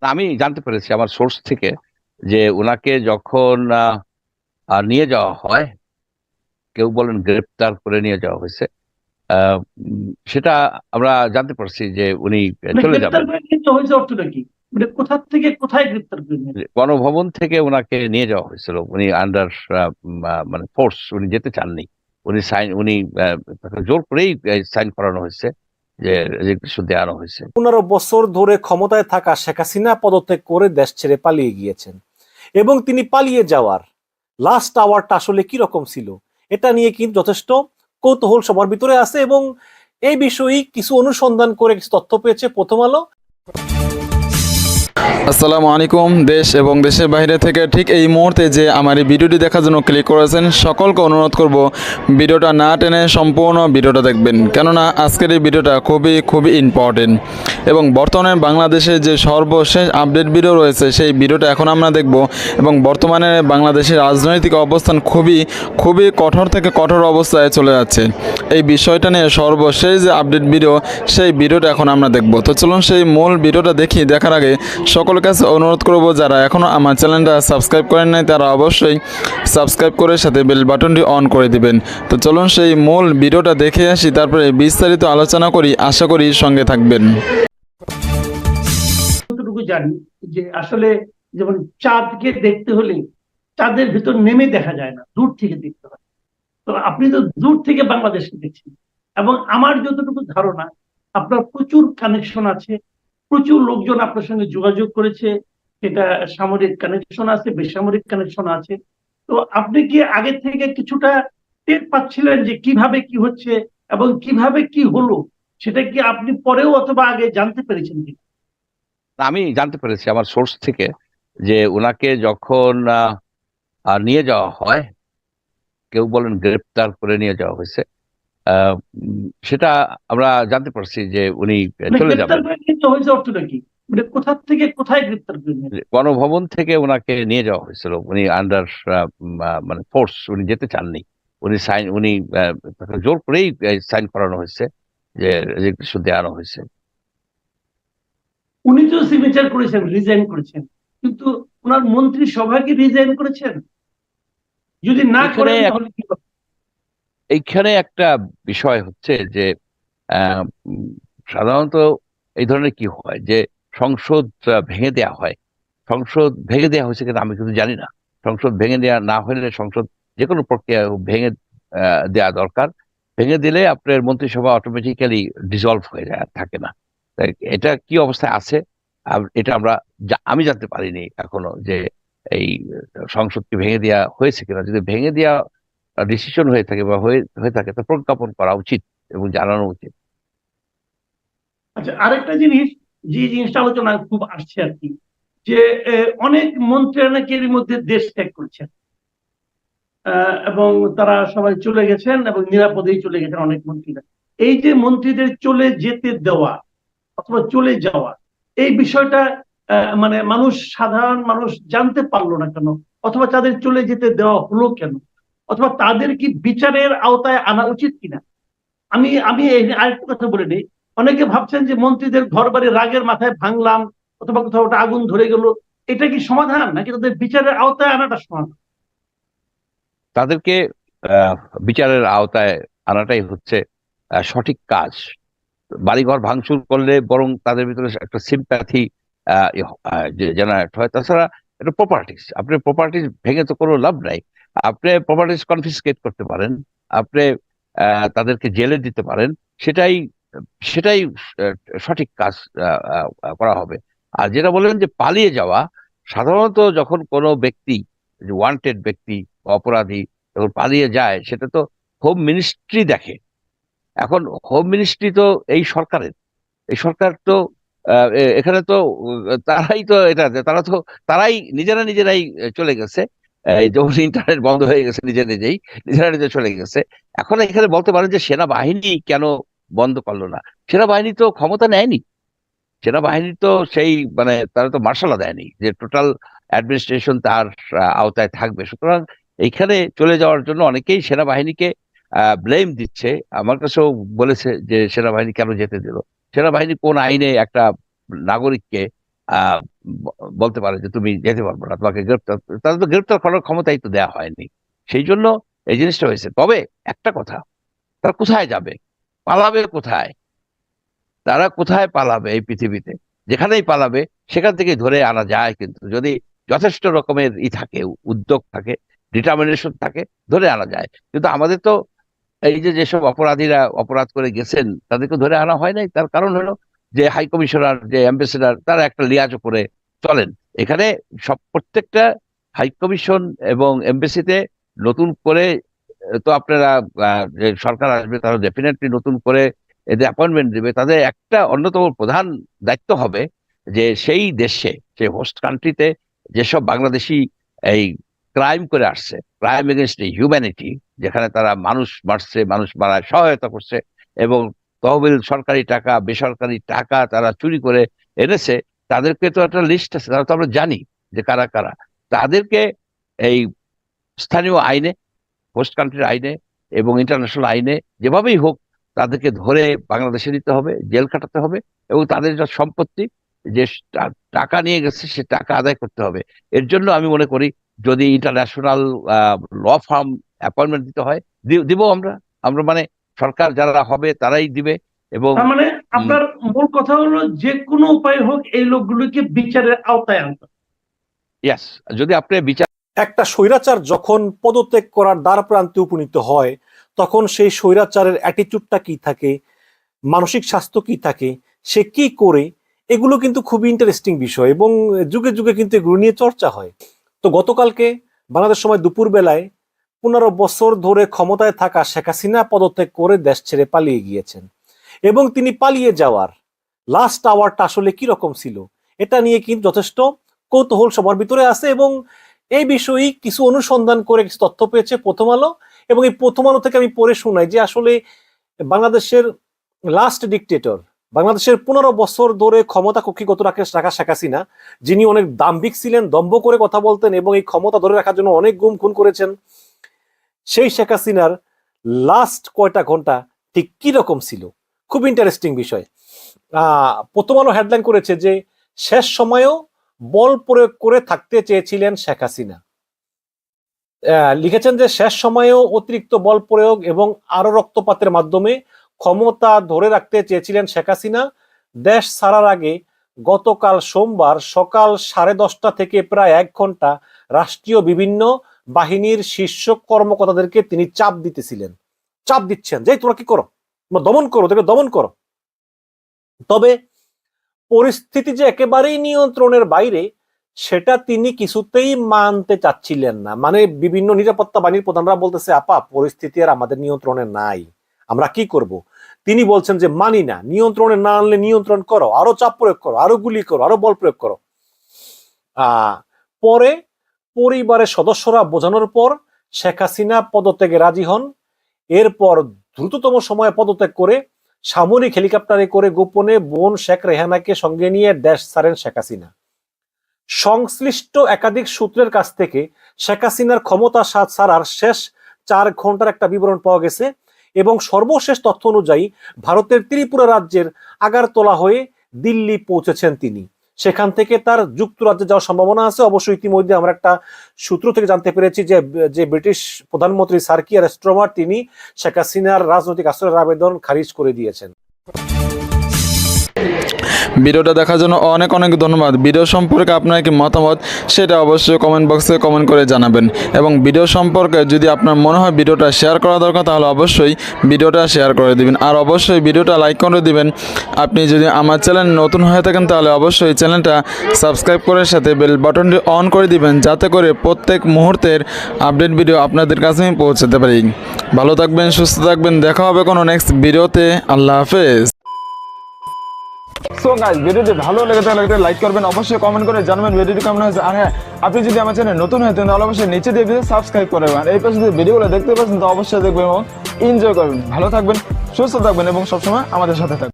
আমি জানতে পেরেছি আমার সোর্স থেকে যে উনাকে যখন নিয়ে যাওয়া হয়, কেউ বলেন গ্রেপ্তার করে নিয়ে যাওয়া হয়েছে। সেটা আমরা জানতে পারছি যে উনি মানে চলে গ্রেপ্তার যাবেন। করে নিয়ে যাওয়া হয়েছে অর্থটা কি? মানে কোথা থেকে কোথায় গ্রেপ্তার করে নিয়ে যাওয়া? গণভবন থেকে ওনাকে নিয়ে যাওয়া হয়েছিল, উনি আন্ডার মানে ফোর্স, উনি যেতে চাননি। উনি তাকে জোর করেই সাইন করানো হয়েছে, যে রেজিগনেশন দেওয়ানো হয়েছে। 15 বছর ধরে ক্ষমতায় থাকা শেখ হাসিনা পদত্যাগ করে দেশ ছেড়ে পালিয়ে গিয়েছেন, এবং তিনি পালিয়ে যাওয়ার লাস্ট আওয়ারটা আসলে কি রকম ছিল এটা নিয়ে কিন্তু যথেষ্ট কৌতূহল সবার ভিতরে আছে। এবং এই বিষয়ে কিছু অনুসন্ধান করে কিছু তথ্য পেয়েছে প্রথম আলো। আসসালামু আলাইকুম। দেশ এবং দেশের বাইরে থেকে ঠিক এই মুহূর্তে যে আমার এই ভিডিওটি দেখার জন্য ক্লিক করেছেন, সকলকে অনুরোধ করব ভিডিওটা না টেনে সম্পূর্ণ ভিডিওটা দেখবেন, কেননা আজকের এই ভিডিওটা খুবই খুবই ইম্পর্টেন্ট। এবং বর্তমানে বাংলাদেশের যে সর্বশেষ আপডেট ভিডিও রয়েছে সেই ভিডিওটা এখন আমরা দেখব। এবং বর্তমানে বাংলাদেশের রাজনৈতিক অবস্থান খুবই খুবই কঠোর থেকে কঠোর অবস্থায় চলে যাচ্ছে। এই বিষয়টা নিয়ে সর্বশেষ যে আপডেট ভিডিও সেই ভিডিওটা এখন আমরা দেখব। তো চলুন সেই মূল ভিডিওটা দেখার আগে সকলের কাছে অনুরোধ করব, যারা এখনও আমার চ্যানেলটা সাবস্ক্রাইব করেন নাই তারা অবশ্যই সাবস্ক্রাইব করে সাথে বেল বাটনটি অন করে দিবেন। তো চলুন সেই মূল ভিডিওটা দেখে আসি, তারপরে বিস্তারিত আলোচনা করি। আশা করি সঙ্গে থাকবেন। যতটুকু জানি যে আসলে যেমন চাঁদকে দেখতে হলে চাঁদের ভিতর নেমে দেখা যায় না, দূর থেকে দেখতে হয়। তো আপনি তো দূর থেকে বাংলাদেশকে দেখছেন, এবং আমার যতটুকু ধারণা আপনার প্রচুর কানেকশন আছে, প্রচুর লোকজন আপনার সঙ্গে যোগাযোগ করেছে। সেটা সামরিক কানেকশন আছে, বেসামরিক কানেকশন আছে। তো আপনি কি আগে থেকে কিছুটা টের পাচ্ছিলেন যে কিভাবে কি হচ্ছে এবং কিভাবে কি হলো? সেটা কি আপনি পরেও অথবা আগে জানতে পেরেছেন কি? আমি জানতে পেরেছি আমার সোর্স থেকে যে উনাকে যখন নিয়ে যাওয়া হয়, কেউ বলেন গ্রেপ্তার করে নিয়ে যাওয়া হয়েছে। সেটা আমরা জানতে পারছি যে উনি মানে চলে গ্রেপ্তার যাবেন। করে নিয়ে যাওয়া হয়েছে অর্থটা কি? মানে কোথা থেকে কোথায় গ্রেপ্তার করে নিয়ে যাওয়া? গণভবন থেকে ওনাকে নিয়ে যাওয়া হয়েছিল, উনি আন্ডার মানে ফোর্স, উনি যেতে চাননি। উনি তাকে জোর করেই সাইন করানো হয়েছে, যে রেজিগনেশন দেওয়ানো হয়েছে। উনি তো সিগনেচার করেছেন, রিজাইন করেছেন, কিন্তু ওনার মন্ত্রিসভা কি রিজাইন করেছেন? যদি না এইখানে করেন তাহলে কি হবে? এইখানে একটা বিষয় হচ্ছে যে আহ, উম, সাধারণত এই ধরনের কি হয় যে সংসদ ভেঙে দেয়া হয়। সংসদ ভেঙে দেওয়া হয়েছে কিনা আমি কিন্তু জানি না। সংসদ ভেঙে দেওয়া না হলে সংসদ যে কোনো প্রক্রিয়া ভেঙে দেওয়া দরকার। ভেঙে দিলে আপনার মন্ত্রিসভা অটোমেটিক্যালি ডিসলভ হয়ে যায়, আর থাকে না। তাই এটা কি অবস্থায় আছে, এটা আমি জানতে পারিনি এখনো যে এই সংসদকে ভেঙে দেওয়া হয়েছে কিনা। যদি ভেঙে দেওয়া ডিসিশন হয়ে থাকে বা হয়ে হয়ে থাকে তা প্রজ্ঞাপন করা উচিত এবং জানানো উচিত। আচ্ছা, আরেকটা জিনিস, যে জিনিসটা আলোচনায় খুব আসছে আর কি, যে অনেক মন্ত্রী নাকি এর মধ্যে দেশ ত্যাগ করছেন, এবং তারা সবাই চলে গেছেন এবং নিরাপদেই চলে গেছেন অনেক মন্ত্রীরা। এই যে মন্ত্রীদের চলে যেতে দেওয়া অথবা চলে যাওয়া, এই বিষয়টা মানে সাধারণ মানুষ জানতে পারলো না কেন, অথবা তাদের চলে যেতে দেওয়া হলো কেন, অথবা তাদের কি বিচারের আওতায় আনা উচিত কিনা? আমি আমি আরেকটা কথা বলে নিই। অনেকে ভাবছেন যে মন্ত্রীদের ঘর বাড়ি রাগের মাথায় ভাঙলাম, অথবা কোথাও ওটা আগুন ধরে গেল, এটা কি সমাধান, নাকি তাদের বিচারের আওতায় আনাটা সমাধান? তাদেরকে আহ, বিচারের আওতায় আনাটাই হচ্ছে সঠিক কাজ। বাড়িঘর ভাঙচুর করলে বরং তাদের ভিতরে একটা সিম্প্যাথি জেনারেট হয়। তাছাড়া এটা প্রপার্টিস, আপনি প্রপার্টিস ভেঙে তো কোনো লাভ নাই। আপনি প্রপার্টিস কনফিসকেট করতে পারেন, আপনি তাদেরকে জেলে দিতে পারেন। সেটাই সেটাই সঠিক কাজ করা হবে। আর যেটা বললেন যে পালিয়ে যাওয়া, সাধারণত যখন কোনো ব্যক্তি, ওয়ান্টেড ব্যক্তি বা অপরাধী যখন পালিয়ে যায়, সেটা তো হোম মিনিস্ট্রি দেখে। এখন হোম মিনিস্ট্রি তো এই সরকারের, এই সরকার তো এখানে তো তারাই তো এটা, তারাই নিজেরা নিজেরাই চলে গেছে। এই যখন ইন্টারনেট বন্ধ হয়ে গেছে নিজেরা নিজে চলে গেছে। এখন এখানে বলতে পারেন যে সেনাবাহিনী কেন বন্ধ করলো না? সেনাবাহিনী তো ক্ষমতা নেয়নি। সেনাবাহিনী তো সেই মানে তারা তো মার্শাল দেয়নি যে টোটাল অ্যাডমিনিস্ট্রেশন তার আওতায় থাকবে। সুতরাং এইখানে চলে যাওয়ার জন্য অনেকেই সেনাবাহিনীকে ব্লেম দিচ্ছে। আমার কাছেও বলেছে যে সেনাবাহিনী কেন যেতে দিল। সেনাবাহিনী কোন আইনে একটা নাগরিককে বলতে পারে যে তুমি যেতে পারবো না, তোমাকে গ্রেপ্তার, তাদের তো গ্রেপ্তার করার ক্ষমতাই তো দেওয়া হয়নি। সেই জন্য এই জিনিসটা হয়েছে। তবে একটা কথা, তারা কোথায় যাবে, পালাবে কোথায়, তারা কোথায় পালাবে এই পৃথিবীতে? যেখানেই পালাবে সেখান থেকে ধরে আনা যায়, কিন্তু যদি যথেষ্ট রকমের থাকে, উদ্যোগ থাকে, ডিটারমিনেশন থাকে, ধরে আনা যায়। কিন্তু আমাদের তো এই যে যেসব অপরাধীরা অপরাধ করে গেছেন তাদেরকে ধরে আনা হয় নাই। তার কারণ হলো যে হাই কমিশনার, যে অ্যাম্বাসেডার, তারা একটা লিয়াজ করে চলেন। এখানে প্রত্যেকটা হাই কমিশন এবং এমবেসিতে নতুন করে তো আপনারা যে সরকার আসবে তারা ডেফিনেটলি নতুন করে এদের অ্যাপয়েন্টমেন্ট দিবে। তাদের একটা অন্যতম প্রধান দায়িত্ব হবে যে সেই দেশে, সেই হোস্ট কান্ট্রিতে যেসব বাংলাদেশি এই ক্রাইম করে আসছে, ক্রাইম এগেনস্ট হিউম্যানিটি, যেখানে তারা মানুষ মারছে, মানুষ মারায় সহায়তা করছে এবং তহবিল, সরকারি টাকা, বেসরকারি টাকা তারা চুরি করে এনেছে, তাদেরকে তো একটা লিস্ট আছে, তারা তো আমরা জানি যে কারা কারা। তাদেরকে এই স্থানীয় আইনে, হোস্ট কান্ট্রির আইনে এবং ইন্টারন্যাশনাল আইনে যেভাবেই হোক তাদেরকে ধরে বাংলাদেশে দিতে হবে, জেল খাটাতে হবে এবং তাদের যা সম্পত্তি, যে টাকা নিয়ে গেছে সে টাকা আদায় করতে হবে। এর জন্য আমি মনে করি যদি ইন্টারন্যাশনাল ল ফার্ম অ্যাপয়েন্টমেন্ট দিতে হয়, দিব আমরা। আমরা মানে সরকার যারা হবে তারাই দিবে। এবং তার মানে আপনার মূল কথা হলো যে কোনো উপায় হোক এই লোকগুলোকে বিচারের আওতায় আনতে হবে। ইয়াস, যদি আপনি বিচার, একটা স্বৈরাচার যখন পদত্যাগ করার দ্বার প্রান্তে উপনীত হয় তখন সেই স্বৈরাচারের অ্যাটিটিউডটা কি থাকে, মানসিক স্বাস্থ্য কি থাকে, সে কি করে, এগুলো কিন্তু খুবই ইন্টারেস্টিং বিষয় এবং যুগে যুগে কিন্তু এগুলো নিয়ে চর্চা হয়। তো গতকালকে বাংলাদেশ সময় দুপুর বেলায় 15 বছর ধরে ক্ষমতায় থাকা শেখ হাসিনা পদত্যাগ করে দেশ ছেড়ে পালিয়ে গিয়েছেন এবং তিনি পালিয়ে যাওয়ার লাস্ট আওয়ারটা আসলে কি রকম ছিল এটা নিয়ে কিন্তু যথেষ্ট কৌতূহল সবার ভিতরে আছে এবং এই বিষয়ে কিছু অনুসন্ধান করে কিছু তথ্য পেয়েছে প্রথম আলো। এবং এই প্রথম আলো থেকে আমি পড়ে শোনাই যে আসলে বাংলাদেশের লাস্ট ডিকটেটর, বাংলাদেশের 15 বছর ধরে ক্ষমতা কক্ষিগত রাখা শেখ হাসিনা, যিনি অনেক দাম্ভিক ছিলেন, দম্ভ করে কথা বলতেন এবং এই ক্ষমতা ধরে রাখার জন্য অনেক গুম খুন করেছেন, সেই শেখ হাসিনার লাস্ট কয়টা ঘন্টা ঠিক কি রকম ছিল, খুব ইন্টারেস্টিং বিষয়। প্রথম আলো হেডলাইন করেছে যে শেষ সময়েও বল প্রয়োগ করে থাকতে চেয়েছিলেন শেখ হাসিনা। লিখেছেন যে শেষ সময়েও অতিরিক্ত বল প্রয়োগ এবং আরো রক্তপাতের মাধ্যমে ক্ষমতা ধরে রাখতে চেয়েছিলেন শেখ হাসিনা। দেশ ছাড়ার আগে গতকাল সোমবার সকাল 10:30 থেকে প্রায় 1 ঘন্টা রাষ্ট্রীয় বিভিন্ন বাহিনীর শীর্ষ কর্মকর্তাদেরকে তিনি চাপ দিচ্ছেন যে তোমরা কি করো, দমন করো, ওদেরকে দমন করো। তবে পরিস্থিতি যে একেবারেই নিয়ন্ত্রণের বাইরে সেটা তিনি কিছুতেই মানতে চাচ্ছিলেন না। মানে বিভিন্ন নিরাপত্তা বাহিনীর প্রধানরা বলতেছে আপা পরিস্থিতি আর আমাদের নিয়ন্ত্রণে নাই, আমরা কি করব। তিনি বলছেন যে মানি না, নিয়ন্ত্রণে না আনলে নিয়ন্ত্রণ করো, আরো চাপ প্রয়োগ করো, আরো গুলি করো, আরো বল প্রয়োগ করো। পরে পরিবারের সদস্যরা বোঝানোর পর শেখ হাসিনা পদত্যাগে রাজি হন। এরপর দ্রুততম সময়ে পদত্যাগ করে সামরিক হেলিকপ্টারে করে গোপনে বোন শেখ রেহানাকে সঙ্গে নিয়ে দেশ ছাড়েন শেখ হাসিনা। সংশ্লিষ্ট একাধিক সূত্রের কাছ থেকে শেখ হাসিনার ক্ষমতা ছাড়ার শেষ 4 ঘন্টার একটা বিবরণ পাওয়া গেছে এবং সর্বশেষ তথ্য অনুযায়ী ভারতের ত্রিপুরা রাজ্যের আগারতলা হয়ে দিল্লি পৌঁছেছেন তিনি। সেখান থেকে তার যুক্তরাজ্যে যাওয়ার সম্ভাবনা আছে। অবশ্যই ইতিমধ্যে আমরা একটা সূত্র থেকে জানতে পেরেছি যে ব্রিটিশ প্রধানমন্ত্রী স্যার কিয়ার স্টারমার তিনি শেখ হাসিনার রাজনৈতিক আশ্রয়ের আবেদন খারিজ করে দিয়েছেন। ভিডিওটা দেখার জন্য অনেক অনেক ধন্যবাদ। ভিডিও সম্পর্কে আপনার কি মতামত সেটা অবশ্যই কমেন্ট বক্সে কমেন্ট করে জানাবেন এবং ভিডিও সম্পর্কে যদি আপনার মনে হয় ভিডিওটা শেয়ার করা দরকার তাহলে অবশ্যই ভিডিওটা শেয়ার করে দিবেন আর অবশ্যই ভিডিওটা লাইক করে দিবেন। আপনি যদি আমার চ্যানেল নতুন হয়ে থাকেন তাহলে অবশ্যই চ্যানেলটা সাবস্ক্রাইব করে সাথে বেল বাটনটি অন করে দিবেন যাতে করে প্রত্যেক মুহূর্তের আপডেট ভিডিও আপনাদের কাছে আমি পৌঁছাতে পারি। ভালো থাকবেন, সুস্থ থাকবেন, দেখা হবে কোনো নেক্সট ভিডিওতে। আল্লাহ হাফেজ। সো গাইস, ভিডিওটি ভালো লেগে থাকলে লাইক করবেন, অবশ্যই কমেন্ট করে জানাবেন ভিডিওটি কেমন হয়েছে। আর হ্যাঁ, আপনি যদি আমার চ্যানেল নতুন হয়ে থাকেন তাহলে অবশ্যই নিচে দিয়ে সাবস্ক্রাইব করবেন আর এই পাশে যে ভিডিওগুলো দেখতে পাচ্ছেন তো অবশ্যই দেখবেন এবং এনজয় করবেন। ভালো থাকবেন, সুস্থ থাকবেন এবং সবসময় আমাদের সাথে থাকবেন।